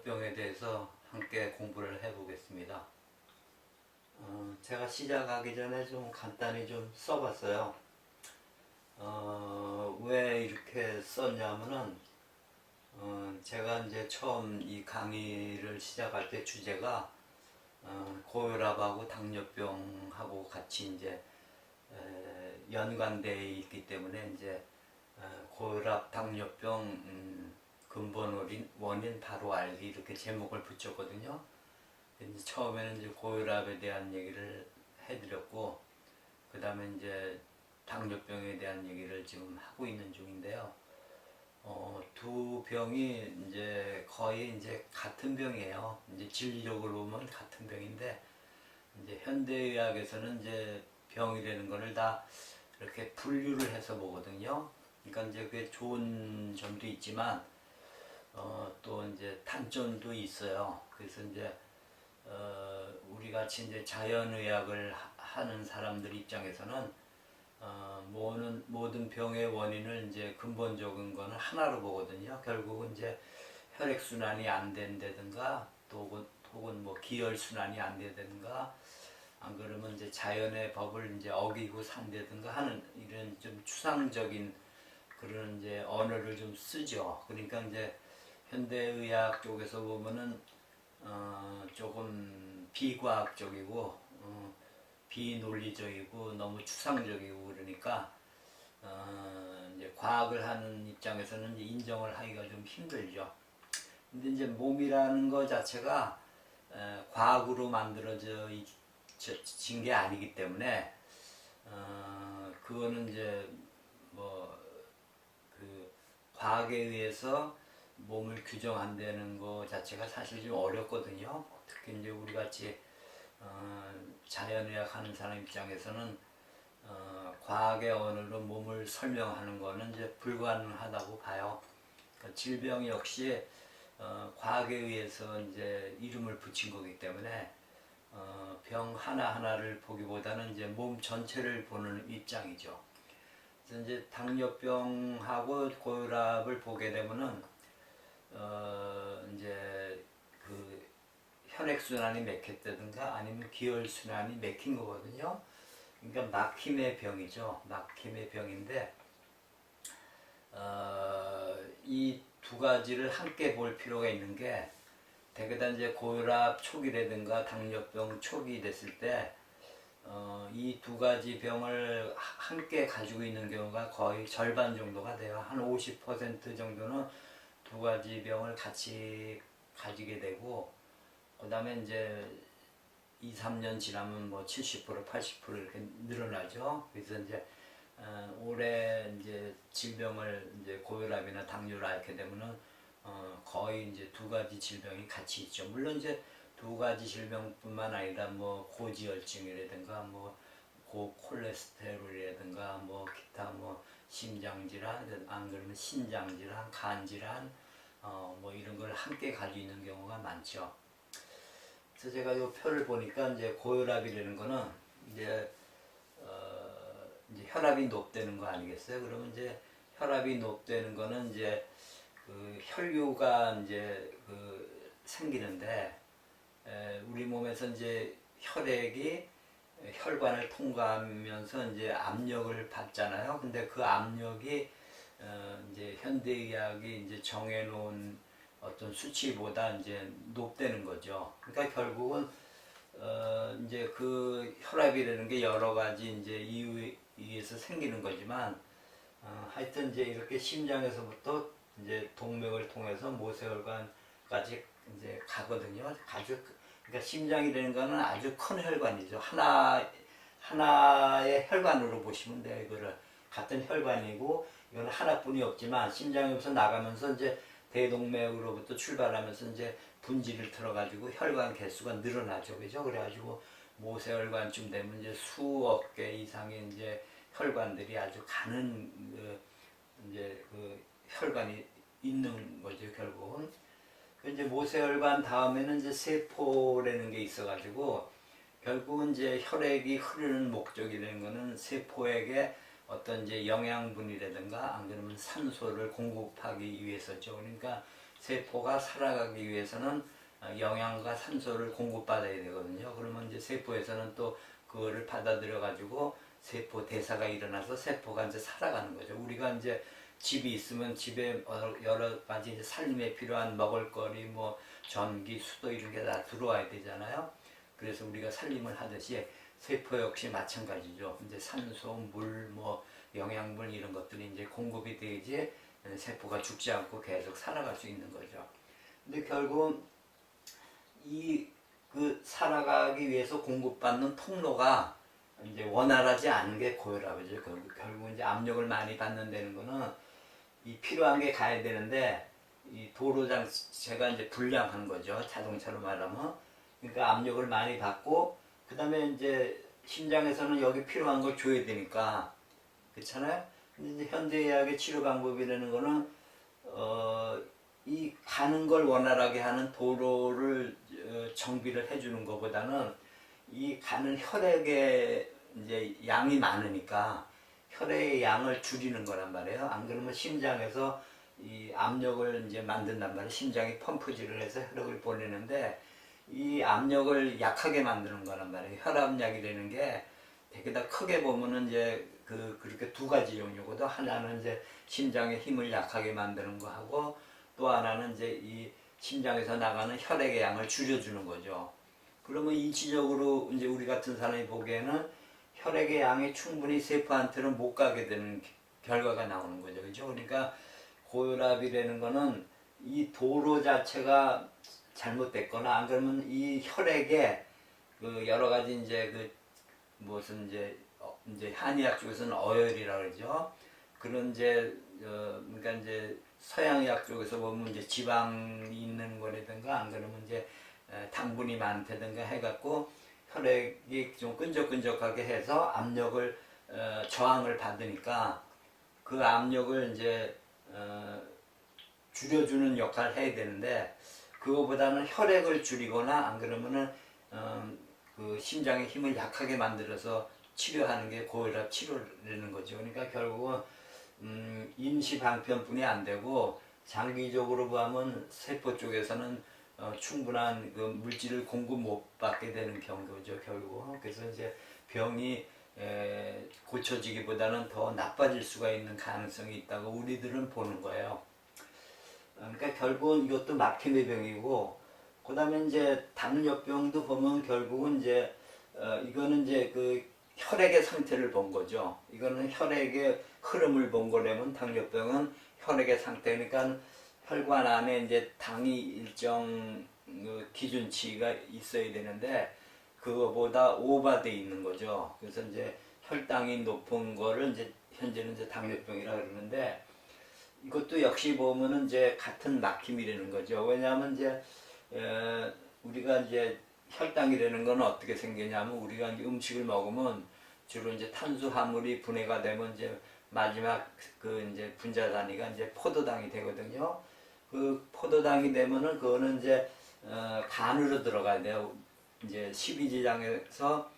당뇨병에 대해서 함께 공부를 해보겠습니다. 제가 시작하기 전에 좀 간단히 좀 써봤어요. 왜 이렇게 썼냐면은, 제가 이제 처음 이 강의를 시작할 때 주제가 고혈압하고 당뇨병하고 같이 이제 연관되어 있기 때문에 이제 고혈압, 당뇨병 근본 원인 바로 알기 이렇게 제목을 붙였거든요. 이제 처음에는 이제 고혈압에 대한 얘기를 해드렸고, 그 다음에 이제 당뇨병에 대한 얘기를 지금 하고 있는 중인데요. 두 병이 이제 거의 이제 같은 병이에요. 이제 진리적으로 보면 같은 병인데, 이제 현대의학에서는 이제 병이라는 거를 다 이렇게 분류를 해서 보거든요. 그러니까 이제 그게 좋은 점도 있지만, 또 이제 단점도 있어요. 그래서 이제 우리 같이 이제 자연의학을 하는 사람들 입장에서는 모든 병의 원인을 이제 근본적인 거는 하나로 보거든요. 결국은 이제 혈액순환이 안 된다든가, 혹은 뭐 기혈순환이 안 된다든가, 안 그러면 이제 자연의 법을 이제 어기고 산다든가 하는 이런 좀 추상적인 그런 이제 언어를 좀 쓰죠. 그러니까 이제 현대의학 쪽에서 보면은 조금 비과학적이고 비논리적이고 너무 추상적이고 그러니까 이제 과학을 하는 입장에서는 이제 인정을 하기가 좀 힘들죠. 근데 이제 몸이라는 것 자체가 과학으로 만들어진 게 아니기 때문에 그거는 이제 뭐 그 과학에 의해서 몸을 규정한다는 것 자체가 사실 좀 어렵거든요. 특히 이제 우리 같이 자연의학 하는 사람 입장에서는 과학의 언어로 몸을 설명하는 거는 이제 불가능하다고 봐요. 그러니까 질병 역시 과학에 의해서 이제 이름을 붙인 거기 때문에 병 하나하나를 보기보다는 이제 몸 전체를 보는 입장이죠. 그래서 이제 당뇨병하고 고혈압을 보게 되면은 이제 그 혈액순환이 막혔다든가 아니면 기혈순환이 막힌 거거든요. 그러니까 막힘의 병이죠. 막힘의 병인데 이 두 가지를 함께 볼 필요가 있는 게 대개다 이제 고혈압 초기라든가 당뇨병 초기 됐을 때 이 두 가지 병을 함께 가지고 있는 경우가 거의 절반 정도가 돼요. 한 50% 정도는 두 가지 병을 같이 가지게 되고, 그 다음에 이제 2, 3년 지나면 뭐 70%, 80% 이렇게 늘어나죠. 그래서 이제 올해 이제 질병을 이제 고혈압이나 당뇨를 앓게 되면은 거의 이제 두 가지 질병이 같이 있죠. 물론 이제 두 가지 질병뿐만 아니라 뭐 고지혈증이라든가 뭐 고콜레스테롤이라든가 뭐 기타 뭐 심장질환, 안 그러면 신장질환, 간질환, 뭐 이런 걸 함께 가지고 있는 경우가 많죠. 그래서 제가 이 표를 보니까 이제 고혈압이라는 거는 이제 이제 혈압이 높다는 거 아니겠어요? 그러면 이제 혈압이 높다는 거는 이제 그 혈류가 이제 그 생기는데 우리 몸에서 이제 혈액이 혈관을 통과하면서 이제 압력을 받잖아요. 근데 그 압력이 이제 현대의학이 이제 정해놓은 어떤 수치보다 이제 높다는 거죠. 그러니까 결국은 이제 그 혈압이라는 게 여러 가지 이제 이유에 의해서 생기는 거지만 하여튼 이제 이렇게 심장에서부터 이제 동맥을 통해서 모세혈관까지 이제 가거든요. 그러니까 심장이라는 거는 아주 큰 혈관이죠. 하나의 혈관으로 보시면 돼요. 이거를 같은 혈관이고 이건 하나뿐이 없지만 심장에서 나가면서 이제 대동맥으로부터 출발하면서 이제 분지를 틀어가지고 혈관 개수가 늘어나죠. 그죠? 그래가지고 모세혈관쯤 되면 이제 수억 개 이상의 이제 혈관들이 아주 가는 이제 그 혈관이 있는 거죠. 결국은. 이제 모세혈관 다음에는 이제 세포라는 게 있어가지고 결국은 이제 혈액이 흐르는 목적이라는 거는 세포에게 어떤 이제 영양분이라든가 안 그러면 산소를 공급하기 위해서죠. 그러니까 세포가 살아가기 위해서는 영양과 산소를 공급받아야 되거든요. 그러면 이제 세포에서는 또 그거를 받아들여 가지고 세포 대사가 일어나서 세포가 이제 살아가는 거죠. 우리가 이제 집이 있으면 집에 여러 가지 이제 살림에 필요한 먹을거리, 뭐 전기, 수도 이런 게 다 들어와야 되잖아요. 그래서 우리가 살림을 하듯이 세포 역시 마찬가지죠. 이제 산소, 물, 뭐 영양분 이런 것들이 이제 공급이 돼야지 세포가 죽지 않고 계속 살아갈 수 있는 거죠. 근데 결국 이 그 살아가기 위해서 공급받는 통로가 이제 원활하지 않은 게 고혈압이죠. 결국 이제 압력을 많이 받는다는 거는 이 필요한 게 가야 되는데 이 도로 장치가 이제 불량한 거죠. 자동차로 말하면. 그러니까 압력을 많이 받고 그 다음에 이제 심장에서는 여기 필요한 걸 줘야 되니까 그렇잖아요. 근데 이제 현대의학의 치료 방법이라는 거는 이 가는 걸 원활하게 하는 도로를 정비를 해주는 것보다는 이 가는 혈액의 이제 양이 많으니까 혈액의 양을 줄이는 거란 말이에요. 안 그러면 심장에서 이 압력을 이제 만든단 말이에요. 심장이 펌프질을 해서 혈액을 보내는데 이 압력을 약하게 만드는 거란 말이에요. 혈압약이라는 게 되게 다 크게 보면은 이제 그렇게 두 가지 종류거든. 하나는 이제 심장의 힘을 약하게 만드는 거 하고 또 하나는 이제 이 심장에서 나가는 혈액의 양을 줄여주는 거죠. 그러면 일시적으로 이제 우리 같은 사람이 보기에는 혈액의 양이 충분히 세포한테는 못 가게 되는 결과가 나오는 거죠. 그죠? 그러니까 고혈압이라는 거는 이 도로 자체가 잘못됐거나 안 그러면 이 혈액에 그 여러 가지 이제 그 무슨 이제 한의학 쪽에서는 어혈이라 그러죠. 그런 이제 그러니까 이제 서양의학 쪽에서 보면 이제 지방이 있는 거라든가 안 그러면 이제 당분이 많다든가 해갖고 혈액이 좀 끈적끈적하게 해서 압력을 저항을 받으니까 그 압력을 이제 줄여주는 역할을 해야 되는데 그거보다는 혈액을 줄이거나 안 그러면은 그 심장의 힘을 약하게 만들어서 치료하는 게 고혈압 치료라는 거죠. 그러니까 결국은 임시 방편뿐이 안 되고 장기적으로 보면 세포 쪽에서는 충분한 그 물질을 공급 못 받게 되는 경우죠, 결국. 그래서 이제 병이 고쳐지기보다는 더 나빠질 수가 있는 가능성이 있다고 우리들은 보는 거예요. 그러니까 결국은 이것도 막힘의 병이고, 그 다음에 이제 당뇨병도 보면 결국은 이제 이거는 이제 그 혈액의 상태를 본 거죠. 이거는 혈액의 흐름을 본 거라면 당뇨병은 혈액의 상태니까 혈관 안에 이제 당이 일정 기준치가 있어야 되는데 그거보다 오버돼 있는 거죠. 그래서 이제 혈당이 높은 거를 이제 현재는 이제 당뇨병이라 그러는데 이것도 역시 보면은 이제 같은 막힘이라는 거죠. 왜냐하면 이제 우리가 이제 혈당이라는 건 어떻게 생기냐면 우리가 이제 음식을 먹으면 주로 이제 탄수화물이 분해가 되면 이제 마지막 그 이제 분자 단위가 이제 포도당이 되거든요. 그 포도당이 되면은 그거는 이제 간으로 들어가야 돼요. 이제 십이지장에서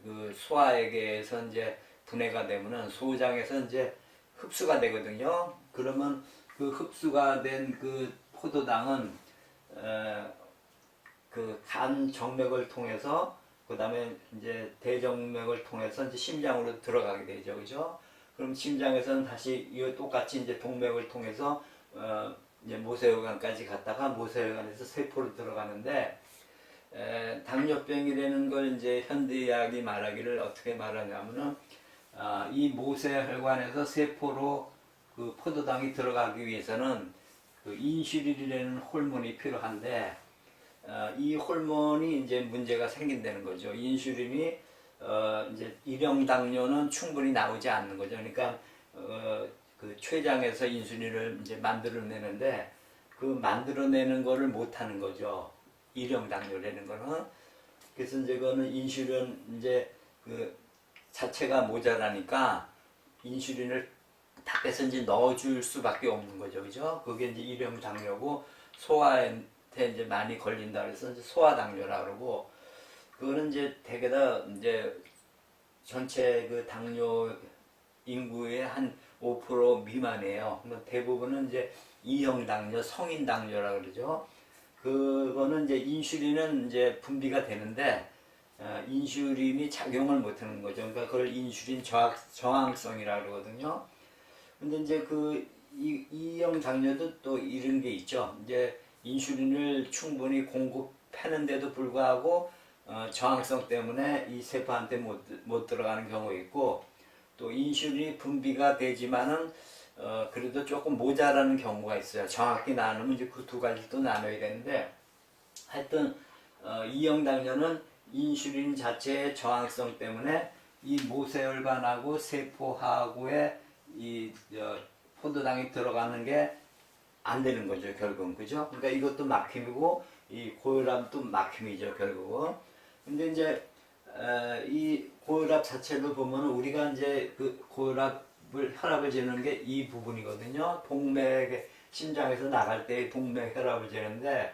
그 소화액에서 이제 분해가 되면은 소장에서 이제 흡수가 되거든요. 그러면 그 흡수가 된 그 포도당은 그 간 정맥을 통해서 그 다음에 이제 대정맥을 통해서 이제 심장으로 들어가게 되죠, 그죠? 그럼 심장에서는 다시 이 똑같이 이제 동맥을 통해서 이제 모세혈관까지 갔다가 모세혈관에서 세포로 들어가는데 당뇨병이라는 걸 이제 현대의학이 말하기를 어떻게 말하냐면은 이 모세혈관에서 세포로 그 포도당이 들어가기 위해서는 그 인슐린이라는 호르몬이 필요한데 이 호르몬이 이제 문제가 생긴다는 거죠. 인슐린이 이제 일형 당뇨는 충분히 나오지 않는 거죠. 그러니까 그 췌장에서 인슐린을 이제 만들어내는데 그 만들어내는 거를 못 하는 거죠. 일형 당뇨라는 거는. 그래서 이제 그거는 인슐린 이제 그 자체가 모자라니까 인슐린을 닭에서 이제 넣어줄 수밖에 없는 거죠, 그죠? 그게 이제 일형 당뇨고 소화에 이제 많이 걸린다 그래서 이제 소화당뇨라 그러고 그거는 이제 대개다 이제 전체 그 당뇨 인구의 한 5% 미만이에요. 대부분은 이제 E형 당뇨, 성인 당뇨라 그러죠. 그거는 이제 인슐린은 이제 분비가 되는데 인슐린이 작용을 못하는 거죠. 그러니까 그걸 인슐린 저항성이라 그러거든요. 근데 이제 E형 당뇨도 또 이런 게 있죠. 이제 인슐린을 충분히 공급하는데도 불구하고 저항성 때문에 이 세포한테 못 들어가는 경우가 있고, 또 인슐린이 분비가 되지만은 그래도 조금 모자라는 경우가 있어요. 정확히 나누면 이제 그 두 가지 또 나눠야 되는데, 하여튼 E형 당뇨는 인슐린 자체의 저항성 때문에 이 모세혈관하고 세포하고의 이 포도당이 들어가는 게 안 되는 거죠, 결국은. 그죠? 그러니까 이것도 막힘이고 이 고혈압도 막힘이죠, 결국은. 근데 이제 이 고혈압 자체로 보면 우리가 이제 그 혈압을 재는 게 이 부분이거든요. 동맥, 심장에서 나갈 때 동맥 혈압을 재는데,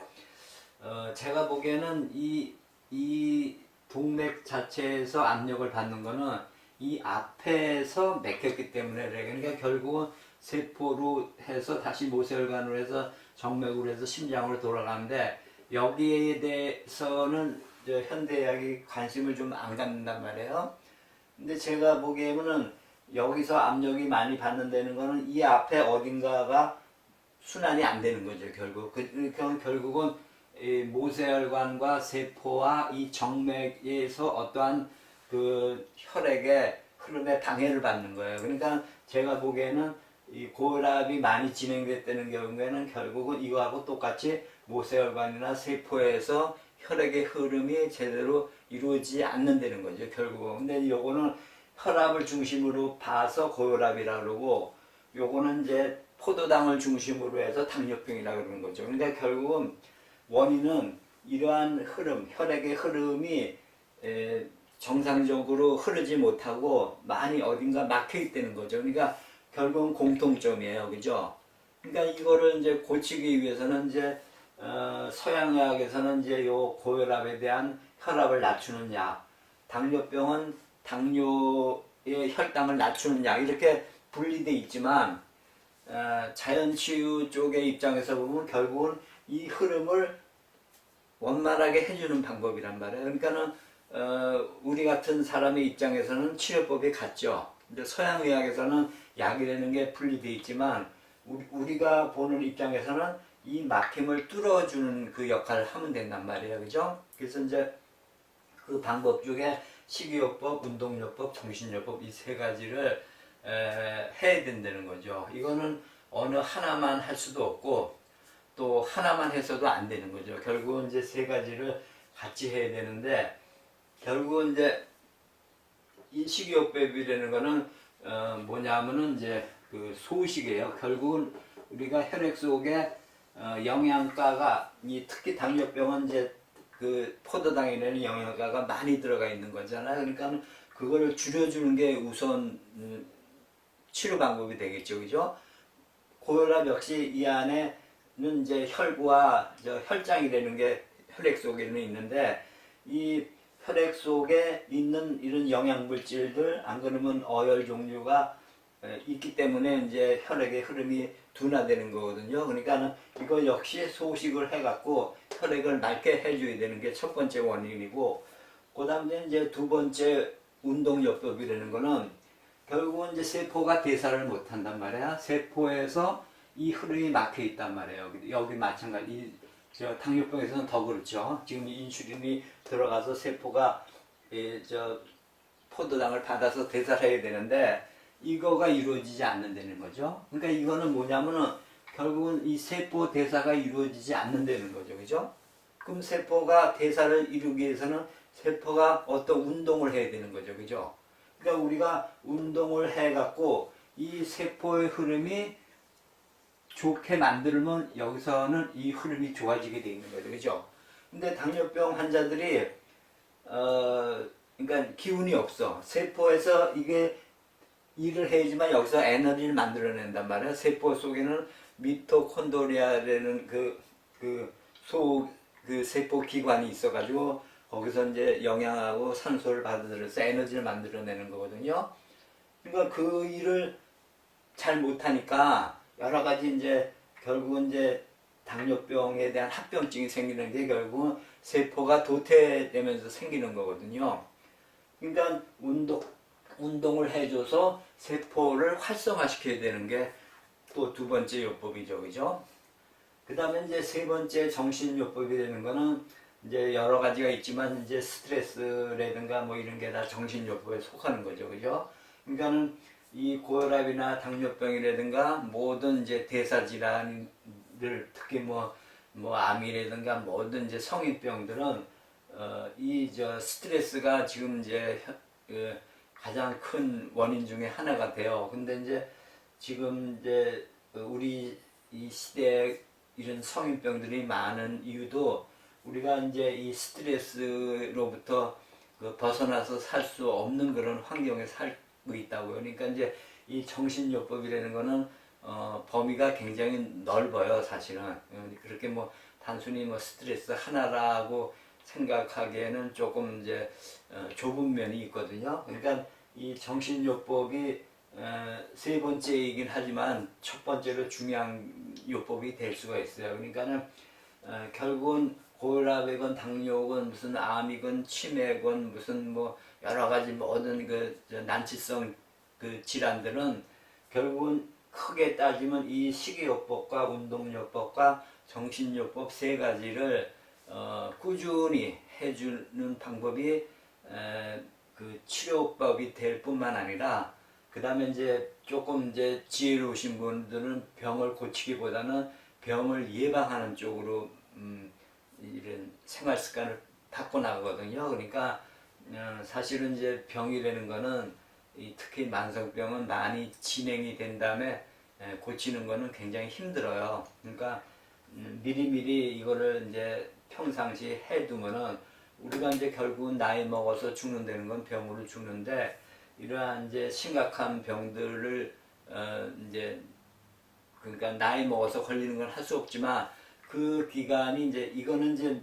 제가 보기에는 이 동맥 자체에서 압력을 받는 거는 이 앞에서 맥혔기 때문에, 그러니까 결국은 세포로 해서 다시 모세혈관으로 해서 정맥으로 해서 심장으로 돌아가는데, 여기에 대해서는 현대의학이 관심을 좀 안 갖는단 말이에요. 근데 제가 보기에는 여기서 압력이 많이 받는다는 거는 이 앞에 어딘가가 순환이 안 되는 거죠, 결국. 결국은 이 모세혈관과 세포와 이 정맥에서 어떠한 그 혈액의 흐름에 방해를 받는 거예요. 그러니까 제가 보기에는 이 고혈압이 많이 진행됐다는 경우에는 결국은 이거하고 똑같이 모세혈관이나 세포에서 혈액의 흐름이 제대로 이루어지지 않는다는 거죠, 결국은. 근데 요거는 혈압을 중심으로 봐서 고혈압이라 그러고, 요거는 이제 포도당을 중심으로 해서 당뇨병이라 그러는 거죠. 그러니까 결국은 원인은 이러한 흐름, 혈액의 흐름이 정상적으로 흐르지 못하고 많이 어딘가 막혀 있다는 거죠. 그러니까 결국은 공통점이에요. 그죠? 그러니까 이거를 이제 고치기 위해서는 이제 서양의학에서는 이제 요 고혈압에 대한 혈압을 낮추는 약, 당뇨병은 당뇨의 혈당을 낮추는 약, 이렇게 분리돼 있지만 자연치유 쪽의 입장에서 보면 결국은 이 흐름을 원만하게 해주는 방법이란 말이에요. 그러니까는 우리 같은 사람의 입장에서는 치료법이 같죠. 근데 서양의학에서는 약이라는 게 분리돼 있지만 우리가 보는 입장에서는 이 막힘을 뚫어주는 그 역할을 하면 된단 말이에요. 그죠? 그래서 이제 그 방법 중에 식이요법, 운동요법, 정신요법 이 세 가지를 해야 된다는 거죠. 이거는 어느 하나만 할 수도 없고 또 하나만 해서도 안 되는 거죠. 결국은 이제 세 가지를 같이 해야 되는데, 결국은 이제 이 식이요법이라는 거는 뭐냐면은 이제 그 소식이에요. 결국은 우리가 혈액 속에 영양가가 특히 당뇨병은 이제 그 포도당이라는 영양가가 많이 들어가 있는 거잖아요. 그러니까 그거를 줄여주는 게 우선 치료 방법이 되겠죠, 그죠? 고혈압 역시 이 안에는 이제 혈구와 혈장이라는 게 혈액 속에는 있는데, 이 혈액 속에 있는 이런 영양 물질들, 안 그러면 어혈 종류가 있기 때문에 이제 혈액의 흐름이 둔화되는 거거든요. 그러니까 이거 역시 소식을 해갖고 혈액을 맑게 해줘야 되는 게 첫 번째 원인이고, 그 다음에 이제 두 번째 운동요법이라는 거는 결국은 이제 세포가 대사를 못 한단 말이야. 세포에서 이 흐름이 막혀 있단 말이에요. 여기 마찬가지. 당뇨병에서는 더 그렇죠. 지금 인슐린이 들어가서 세포가 포도당을 받아서 대사를 해야 되는데 이거가 이루어지지 않는다는 거죠. 그러니까 이거는 뭐냐면은 결국은 이 세포 대사가 이루어지지 않는다는 거죠. 그죠? 그럼 세포가 대사를 이루기 위해서는 세포가 어떤 운동을 해야 되는 거죠. 그죠? 그러니까 우리가 운동을 해갖고 이 세포의 흐름이 좋게 만들면 여기서는 이 흐름이 좋아지게 돼 있는 거죠. 그죠? 근데 당뇨병 환자들이 그러니까 기운이 없어. 세포에서 이게 일을 해야지만 여기서 에너지를 만들어낸단 말이야. 세포 속에는 미토콘드리아라는 그 세포 기관이 있어가지고 거기서 이제 영양하고 산소를 받아들여서 에너지를 만들어내는 거거든요. 그러니까 그 일을 잘 못하니까 여러 가지 이제 결국은 이제 당뇨병에 대한 합병증이 생기는 게 결국은 세포가 도태되면서 생기는 거거든요. 그러니까 운동을 해줘서 세포를 활성화시켜야 되는 게 또 두 번째 요법이죠, 그죠? 그 다음에 이제 세 번째 정신요법이 되는 거는 이제 여러 가지가 있지만 이제 스트레스라든가 뭐 이런 게 다 정신요법에 속하는 거죠, 그죠? 그러니까는 이 고혈압이나 당뇨병이라든가 모든 이제 대사질환을 특히 뭐 암이라든가 모든 이제 성인병들은 이 저 스트레스가 지금 이제 가장 큰 원인 중에 하나가 돼요. 근데 이제 지금 이제 우리 이 시대에 이런 성인병들이 많은 이유도 우리가 이제 이 스트레스로부터 벗어나서 살 수 없는 그런 환경에 살고 있다고요. 그러니까 이제 이 정신요법이라는 거는 범위가 굉장히 넓어요, 사실은. 그렇게 뭐 단순히 뭐 스트레스 하나라고 생각하기에는 조금 이제 좁은 면이 있거든요. 그러니까 이 정신요법이 세 번째이긴 하지만 첫 번째로 중요한 요법이 될 수가 있어요. 그러니까는 결국은 고혈압이건 당뇨건 무슨 암이건 치매건 무슨 뭐 여러 가지 모든 그 난치성 그 질환들은 결국은 크게 따지면 이 식이요법과 운동요법과 정신요법 세 가지를 꾸준히 해주는 방법이 그 치료법이 될 뿐만 아니라 그 다음에 이제 조금 이제 지혜로우신 분들은 병을 고치기보다는 병을 예방하는 쪽으로 이런 생활 습관을 바꿔나가거든요. 그러니까 사실은 이제 병이라는 거는 특히 만성병은 많이 진행이 된 다음에 고치는 거는 굉장히 힘들어요. 그러니까 미리미리 이거를 이제 평상시 해두면은 우리가 이제 결국은 나이 먹어서 죽는다는 건 병으로 죽는데 이러한 이제 심각한 병들을 이제 그러니까 나이 먹어서 걸리는 건 할 수 없지만 그 기간이 이제 이거는 이제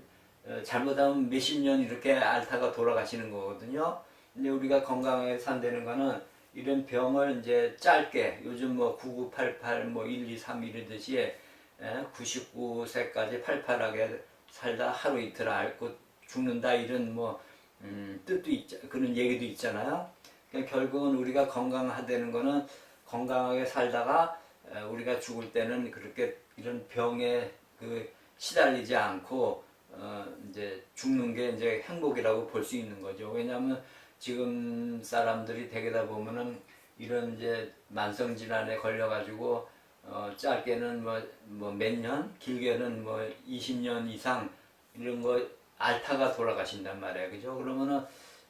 잘못하면 몇십 년 이렇게 앓다가 돌아가시는 거거든요. 근데 우리가 건강하게 산다는 거는 이런 병을 이제 짧게 요즘 뭐 9988, 뭐 123 이러듯이 99세까지 팔팔하게 살다 하루 이틀 앓고 죽는다 이런 뭐 뜻도 그런 얘기도 있잖아요. 그러니까 결국은 우리가 건강하다는 거는 건강하게 살다가 우리가 죽을 때는 그렇게 이런 병에 시달리지 않고 이제 죽는 게 이제 행복이라고 볼 수 있는 거죠. 왜냐하면 지금 사람들이 대개다 보면은 이런 이제 만성 질환에 걸려가지고 짧게는 뭐 몇 년, 길게는 뭐 20년 이상 이런 거 앓다가 돌아가신단 말이에요. 그죠? 그러면은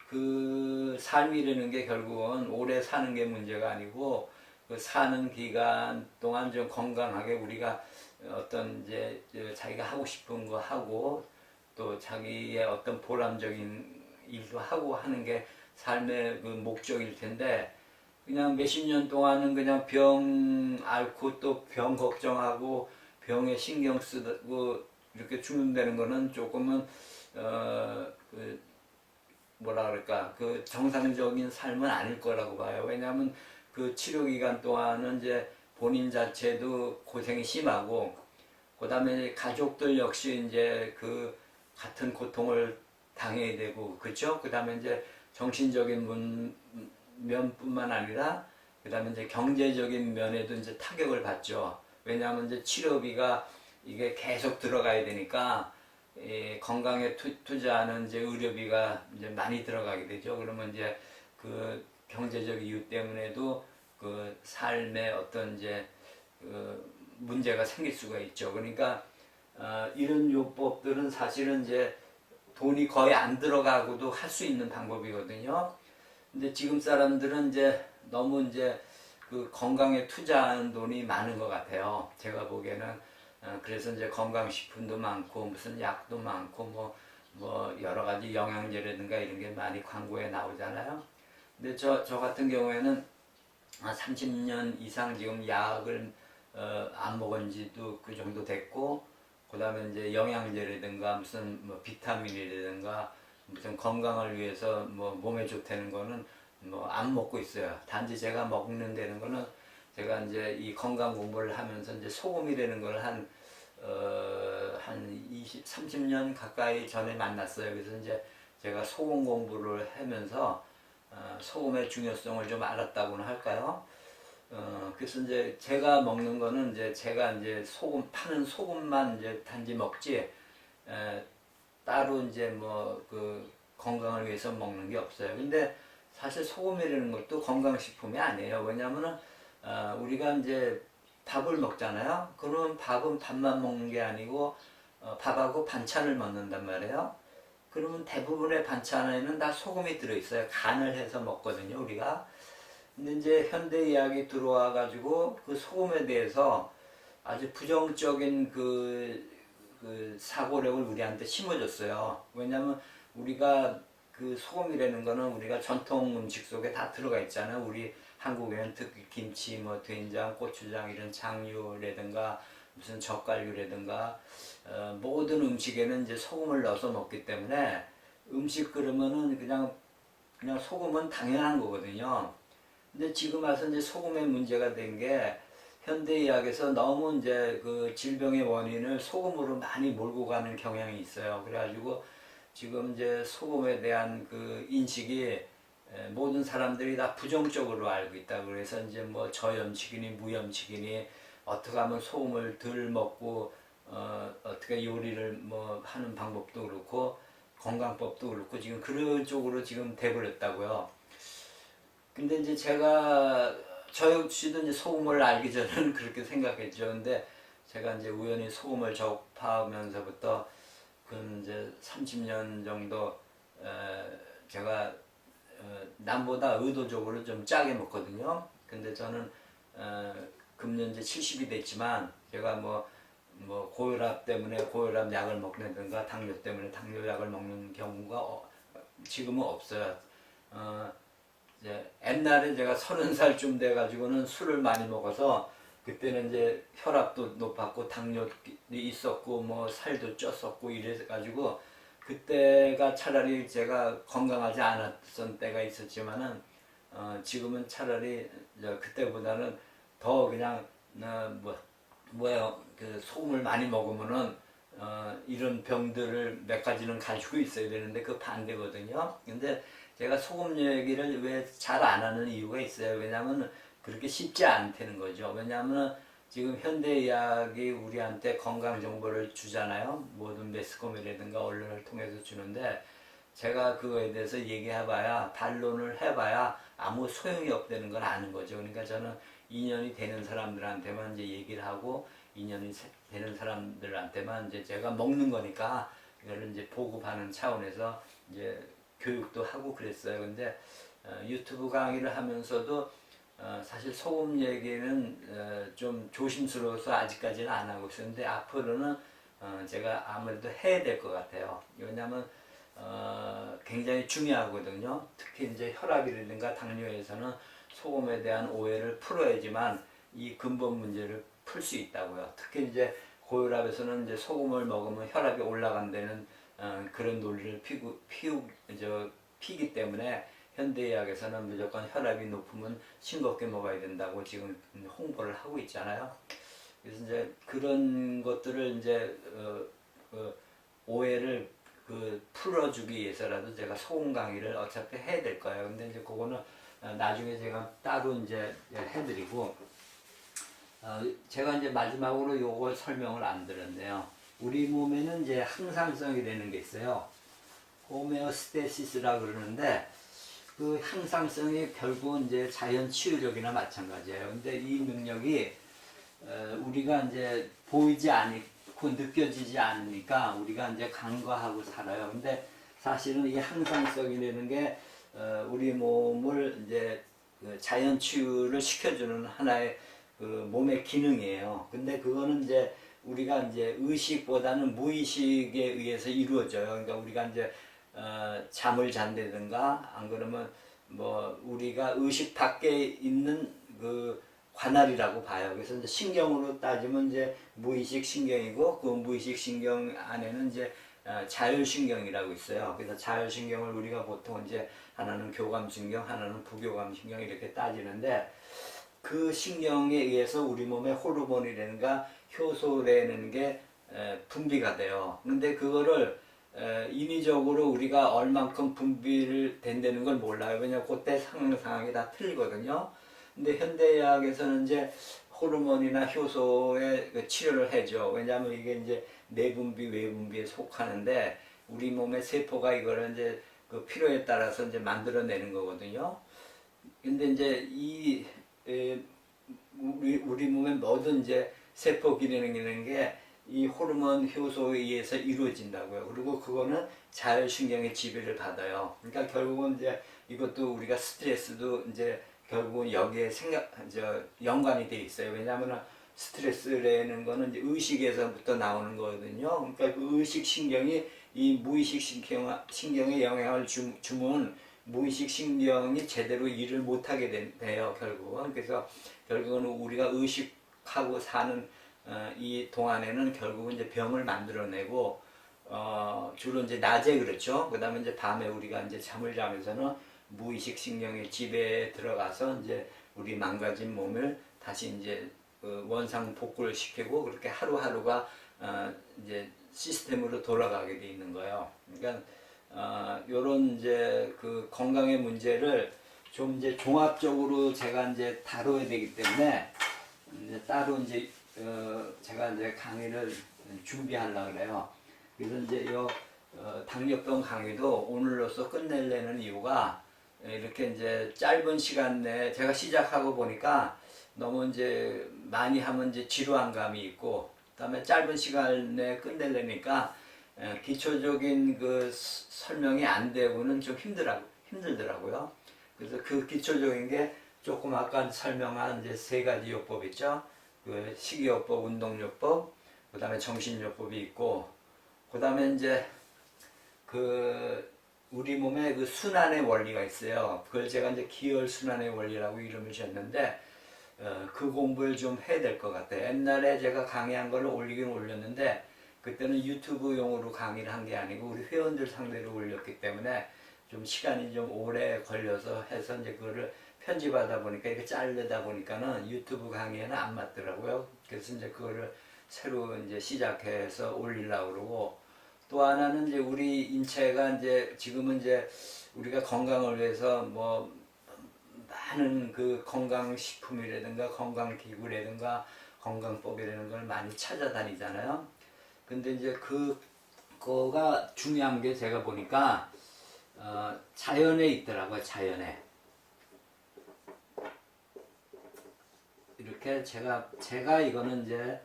그 삶이라는 게 결국은 오래 사는 게 문제가 아니고 그 사는 기간 동안 좀 건강하게 우리가 어떤 이제 자기가 하고 싶은 거 하고 또 자기의 어떤 보람적인 일도 하고 하는 게 삶의 그 목적일 텐데 그냥 몇십 년 동안은 그냥 병 앓고 또 병 걱정하고 병에 신경 쓰고 이렇게 죽는다는 거는 조금은 뭐라 그럴까 그 정상적인 삶은 아닐 거라고 봐요. 왜냐하면 그 치료 기간 동안은 이제 본인 자체도 고생이 심하고 그다음에 가족들 역시 이제 그 같은 고통을 당해야 되고 그렇죠. 그다음에 이제 정신적인 면뿐만 아니라 그다음에 이제 경제적인 면에도 이제 타격을 받죠. 왜냐하면 이제 치료비가 이게 계속 들어가야 되니까 건강에 투자하는 이제 의료비가 이제 많이 들어가게 되죠. 그러면 이제 그 경제적 이유 때문에도 그 삶의 어떤 이제 문제가 생길 수가 있죠. 그러니까 이런 요법들은 사실은 이제 돈이 거의 안 들어가고도 할 수 있는 방법이거든요. 근데 지금 사람들은 이제 너무 이제 그 건강에 투자하는 돈이 많은 것 같아요. 제가 보기에는 그래서 이제 건강식품도 많고 무슨 약도 많고 뭐 여러 가지 영양제라든가 이런 게 많이 광고에 나오잖아요. 근데 저 같은 경우에는 30년 이상 지금 약을 안 먹은 지도 그 정도 됐고 그 다음에 이제 영양제라든가 무슨 뭐 비타민이라든가 무슨 건강을 위해서 뭐 몸에 좋다는 거는 뭐 안 먹고 있어요. 단지 제가 먹는 데는 거는 제가 이제 이 건강 공부를 하면서 이제 소금이라는 걸 한 30년 가까이 전에 만났어요. 그래서 이제 제가 소금 공부를 하면서 소금의 중요성을 좀 알았다고는 할까요? 그래서 이제 제가 먹는 거는 이제 제가 이제 소금 파는 소금만 이제 단지 먹지, 따로 이제 뭐 그 건강을 위해서 먹는 게 없어요. 근데 사실 소금이라는 것도 건강식품이 아니에요. 왜냐면은 우리가 이제 밥을 먹잖아요. 그러면 밥은 밥만 먹는 게 아니고 밥하고 반찬을 먹는단 말이에요. 그러면 대부분의 반찬에는 다 소금이 들어있어요. 간을 해서 먹거든요, 우리가. 근데 이제 현대 의학이 들어와 가지고 그 소금에 대해서 아주 부정적인 그 사고력을 우리한테 심어줬어요. 왜냐면 우리가 그 소금이라는 거는 우리가 전통 음식 속에 다 들어가 있잖아요. 우리 한국에는 특히 김치, 뭐 된장, 고추장 이런 장류라든가 무슨 젓갈류라든가 모든 음식에는 이제 소금을 넣어서 먹기 때문에 음식 그러면은 그냥 소금은 당연한 거거든요. 근데 지금 와서 이제 소금의 문제가 된 게 현대의학에서 너무 이제 그 질병의 원인을 소금으로 많이 몰고 가는 경향이 있어요. 그래가지고 지금 이제 소금에 대한 그 인식이 모든 사람들이 다 부정적으로 알고 있다. 그래서 이제 뭐 저염식이니 무염식이니 어떻게 하면 소금을 덜 먹고 어떻게 요리를 뭐 하는 방법도 그렇고 건강법도 그렇고 지금 그런 쪽으로 지금 돼버렸다고요. 근데 이제 저 역시도 이제 소금을 알기 전에는 그렇게 생각했죠. 근데 제가 이제 우연히 소금을 접하면서부터 그 이제 30년 정도 제가 남보다 의도적으로 좀 짜게 먹거든요. 근데 저는 금년 이제 70이 됐지만 제가 뭐 고혈압 때문에 고혈압 약을 먹는다든가 당뇨 때문에 당뇨 약을 먹는 경우가 지금은 없어요. 이제 옛날에 제가 30살쯤 돼가지고는 술을 많이 먹어서 그때는 이제 혈압도 높았고 당뇨도 있었고 뭐 살도 쪘었고 이래가지고 그때가 차라리 제가 건강하지 않았던 때가 있었지만은 지금은 차라리 그때보다는 더 그냥 뭐예요 그 소금을 많이 먹으면은 이런 병들을 몇 가지는 가지고 있어야 되는데 그 반대거든요. 근데 제가 소금 얘기를 왜 잘 안 하는 이유가 있어요. 왜냐하면 그렇게 쉽지 않다는 거죠. 왜냐하면 지금 현대의학이 우리한테 건강 정보를 주잖아요. 모든 매스컴이라든가 언론을 통해서 주는데 제가 그거에 대해서 얘기해봐야 반론을 해봐야 아무 소용이 없다는 걸 아는 거죠. 그러니까 저는 인연이 되는 사람들한테만 이제 얘기를 하고 인연이 되는 사람들한테만 이제 제가 먹는 거니까 이거를 이제 보급하는 차원에서 이제 교육도 하고 그랬어요. 근데 유튜브 강의를 하면서도 사실 소금 얘기는 좀 조심스러워서 아직까지는 안 하고 있었는데 앞으로는 제가 아무래도 해야 될 것 같아요. 왜냐하면 굉장히 중요하거든요. 특히 이제 혈압이라든가 당뇨에서는 소금에 대한 오해를 풀어야지만 이 근본 문제를 풀 수 있다고요. 특히 이제 고혈압에서는 이제 소금을 먹으면 혈압이 올라간다는 그런 논리를 피기 때문에 현대의학에서는 무조건 혈압이 높으면 싱겁게 먹어야 된다고 지금 홍보를 하고 있잖아요. 그래서 이제 그런 것들을 이제 오해를 풀어주기 위해서라도 제가 소금 강의를 어차피 해야 될 거예요. 근데 이제 그거는 나중에 제가 따로 이제 해드리고 제가 이제 마지막으로 요걸 설명을 안 드렸네요. 우리 몸에는 이제 항상성이 되는 게 있어요. 호메오스테시스라 그러는데 그 항상성이 결국은 이제 자연 치유력이나 마찬가지예요. 근데 이 능력이 우리가 이제 보이지 않고 느껴지지 않으니까 우리가 이제 간과하고 살아요. 근데 사실은 이 항상성이라는 게 우리 몸을 이제 자연 치유를 시켜주는 하나의 그 몸의 기능이에요. 근데 그거는 이제 우리가 이제 의식보다는 무의식에 의해서 이루어져요. 그러니까 우리가 이제 잠을 잔다든가 안 그러면 뭐 우리가 의식 밖에 있는 그 관할이라고 봐요. 그래서 이제 신경으로 따지면 이제 무의식 신경이고 그 무의식 신경 안에는 이제 자율신경이라고 있어요. 그래서 자율신경을 우리가 보통 이제 하나는 교감신경, 하나는 부교감신경 이렇게 따지는데 그 신경에 의해서 우리 몸에 호르몬이라든가 효소라는 게 분비가 돼요. 근데 그거를 인위적으로 우리가 얼만큼 분비를 된다는 걸 몰라요. 왜냐면 그때 상황이 다 틀리거든요. 근데 현대의학에서는 이제 호르몬이나 효소의 그 치료를 해줘. 왜냐하면 이게 이제 내분비, 외분비에 속하는데 우리 몸의 세포가 이거를 이제 그 필요에 따라서 이제 만들어내는 거거든요. 근데 이제 우리 몸의 모든 이제 세포 기능이라는 게 이 호르몬 효소에 의해서 이루어진다고요. 그리고 그거는 자율신경의 지배를 받아요. 그러니까 결국은 이제 이것도 우리가 스트레스도 이제 결국은 여기에 연관이 돼 있어요. 왜냐하면 스트레스라는 거는 이제 의식에서부터 나오는 거거든요. 그러니까 그 의식 신경이 이 무의식 신경에 영향을 주면 무의식 신경이 제대로 일을 못하게 돼요, 결국은. 그래서 결국은 우리가 의식하고 사는 이 동안에는 결국은 이제 병을 만들어내고, 주로 이제 낮에 그렇죠. 그 다음에 이제 밤에 우리가 이제 잠을 자면서는 무의식 신경의 지배에 들어가서 이제 우리 망가진 몸을 다시 이제 원상 복구를 시키고 그렇게 하루하루가 이제 시스템으로 돌아가게 돼 있는 거예요. 그러니까 요런 이제 그 건강의 문제를 좀 이제 종합적으로 제가 이제 다뤄야 되기 때문에 이제 따로 이제 제가 이제 강의를 준비하려고 그래요. 그래서 이제 요 당뇨병 강의도 오늘로써 끝내려는 이유가 이렇게 이제 짧은 시간 내에 제가 시작하고 보니까 너무 이제 많이 하면 이제 지루한 감이 있고, 그다음에 짧은 시간 내에 끝내려니까 기초적인 그 설명이 안 되고는 좀 힘들더라고요. 그래서 그 기초적인 게 조금 아까 설명한 이제 세 가지 요법 있죠. 그 식이요법, 운동요법, 그 다음에 정신요법이 있고, 그 다음에 이제 그 우리 몸에 그 순환의 원리가 있어요. 그걸 제가 이제 기혈순환의 원리라고 이름을 지었는데, 그 공부를 좀 해야 될 것 같아요. 옛날에 제가 강의한 걸 올리긴 올렸는데, 그때는 유튜브용으로 강의를 한 게 아니고 우리 회원들 상대로 올렸기 때문에 좀 시간이 좀 오래 걸려서 해서 이제 그거를 편집하다 보니까 이렇게 자르다 보니까는 유튜브 강의에는 안 맞더라고요. 그래서 이제 그거를 새로 이제 시작해서 올리려고 그러고, 또 하나는 이제 우리 인체가 이제 지금은 이제 우리가 건강을 위해서 뭐 많은 그 건강식품이라든가 건강기구라든가 건강법이라는 걸 많이 찾아다니잖아요. 근데 이제 그거가 중요한 게 제가 보니까 자연에 있더라고요. 자연에. 이렇게 제가 이거는 이제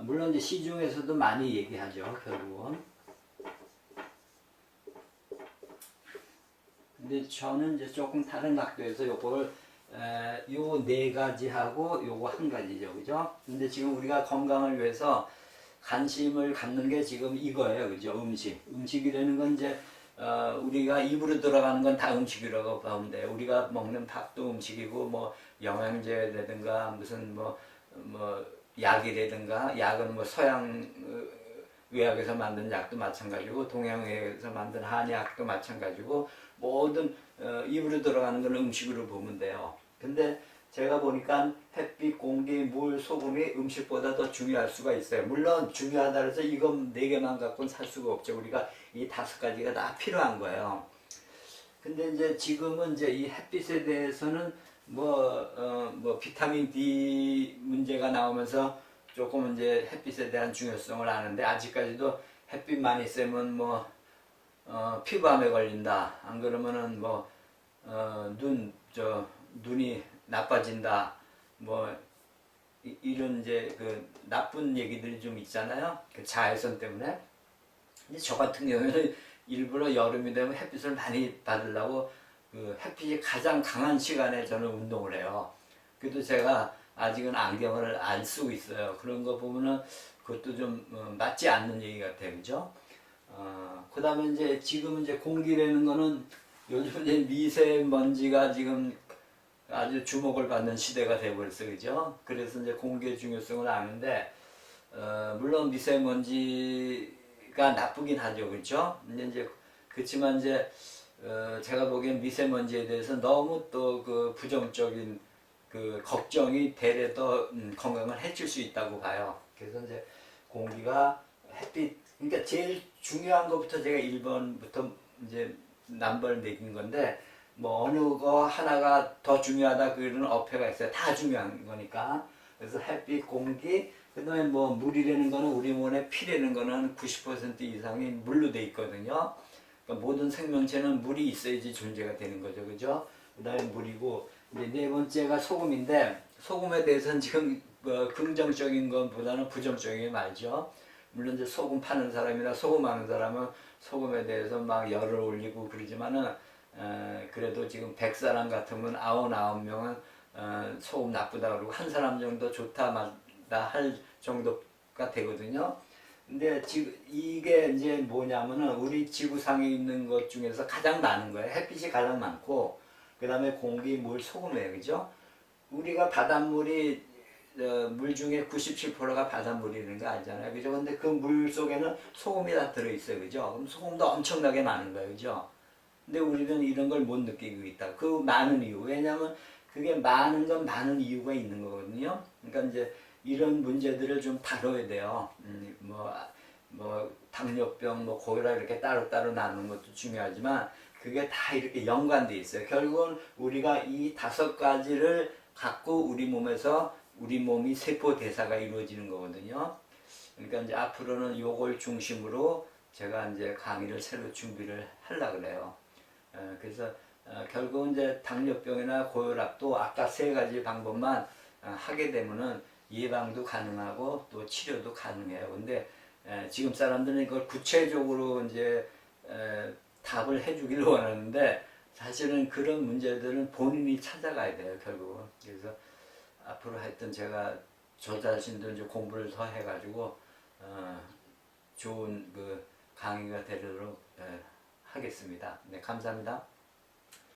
물론 이제 시중에서도 많이 얘기하죠. 결국은. 근데 저는 이제 조금 다른 각도에서 요거를 요 네 가지 하고 요거 한 가지죠, 그죠? 근데 지금 우리가 건강을 위해서 관심을 갖는 게 지금 이거예요, 그죠? 음식이라는 건 이제 우리가 입으로 들어가는 건 다 음식이라고 보면 돼요. 우리가 먹는 밥도 음식이고 뭐 영양제라든가 무슨 뭐 약이라든가 약은 뭐 서양 의학에서 만든 약도 마찬가지고 동양의학에서 만든 한약도 마찬가지고 모든 입으로 들어가는 건 음식으로 보면 돼요. 근데 제가 보니까 햇빛, 공기, 물, 소금이 음식보다 더 중요할 수가 있어요. 물론 중요하다 해서 이건 4개만 갖고는 살 수가 없죠. 우리가 이 5가지가 다 필요한 거예요. 근데 이제 지금은 이제 이 햇빛에 대해서는 뭐 비타민 D 문제가 나오면서 조금 이제 햇빛에 대한 중요성을 아는데, 아직까지도 햇빛 많이 쐬면 뭐 피부암에 걸린다. 안 그러면은 뭐 눈이 나빠진다. 뭐 이런 이제 그 나쁜 얘기들이 좀 있잖아요. 그 자외선 때문에. 근데 저 같은 경우에는 일부러 여름이 되면 햇빛을 많이 받으려고 그 햇빛이 가장 강한 시간에 저는 운동을 해요. 그래도 제가 아직은 안경을 안 쓰고 있어요. 그런 거 보면은 그것도 좀 맞지 않는 얘기 같아요. 그죠? 그 다음에 이제 지금 이제 공기라는 거는 요즘 이제 미세먼지가 지금 아주 주목을 받는 시대가 되어버렸어요. 그죠? 그래서 이제 공기의 중요성을 아는데, 물론 미세먼지가 나쁘긴 하죠. 그렇죠? 이제 그렇지만 이제 제가 보기엔 미세먼지에 대해서 너무 또 그 부정적인 그 그 걱정이 되레 더 건강을 해칠 수 있다고 봐요. 그래서 이제 공기가 햇빛, 그러니까 제일 중요한 것부터 제가 1번부터 이제 남벌 매긴 건데, 뭐 어느 거 하나가 더 중요하다 그런 어폐가 있어요. 다 중요한 거니까. 그래서 햇빛, 공기, 그다음에 뭐 물이라는 거는 우리 몸에 피라는 거는 90% 이상이 물로 돼 있거든요. 그러니까 모든 생명체는 물이 있어야지 존재가 되는 거죠, 그죠? 그다음에 물이고, 이제 네 번째가 소금인데, 소금에 대해서는 지금 긍정적인 것보다는 부정적인 말죠. 물론 이제 소금 파는 사람이나 소금 하는 사람은 소금에 대해서 막 열을 올리고 그러지만은, 그래도 지금 100사람 같으면 99명은 소금 나쁘다 그러고 한 사람 정도 좋다 맞다 할 정도가 되거든요. 근데 지금 이게 이제 뭐냐면은 우리 지구상에 있는 것 중에서 가장 많은 거예요. 햇빛이 가장 많고, 그 다음에 공기, 물, 소금이에요. 그죠? 우리가 바닷물이 물 중에 97%가 바닷물이라는 거 알잖아요. 그죠? 근데 그 물 속에는 소금이 다 들어있어요. 그죠? 그럼 소금도 엄청나게 많은 거예요. 그죠? 근데 우리는 이런 걸 못 느끼고 있다. 그 많은 이유. 왜냐하면 그게 많은 건 많은 이유가 있는 거거든요. 그러니까 이제 이런 문제들을 좀 다뤄야 돼요. 당뇨병, 뭐 고혈압 이렇게 따로따로 나누는 것도 중요하지만 그게 다 이렇게 연관돼 있어요. 결국은 우리가 이 5가지를 갖고 우리 몸에서 우리 몸이 세포 대사가 이루어지는 거거든요. 그러니까 이제 앞으로는 요걸 중심으로 제가 이제 강의를 새로 준비를 하려고 그래요. 그래서 결국은 이제 당뇨병이나 고혈압도 아까 3가지 방법만 하게 되면은 예방도 가능하고 또 치료도 가능해요. 근데 지금 사람들은 이걸 구체적으로 이제 답을 해주기를 원하는데 사실은 그런 문제들은 본인이 찾아가야 돼요, 결국은. 그래서 앞으로 하여튼 제가 저 자신도 이제 공부를 더 해가지고 좋은 그 강의가 되도록 하겠습니다. 네, 감사합니다.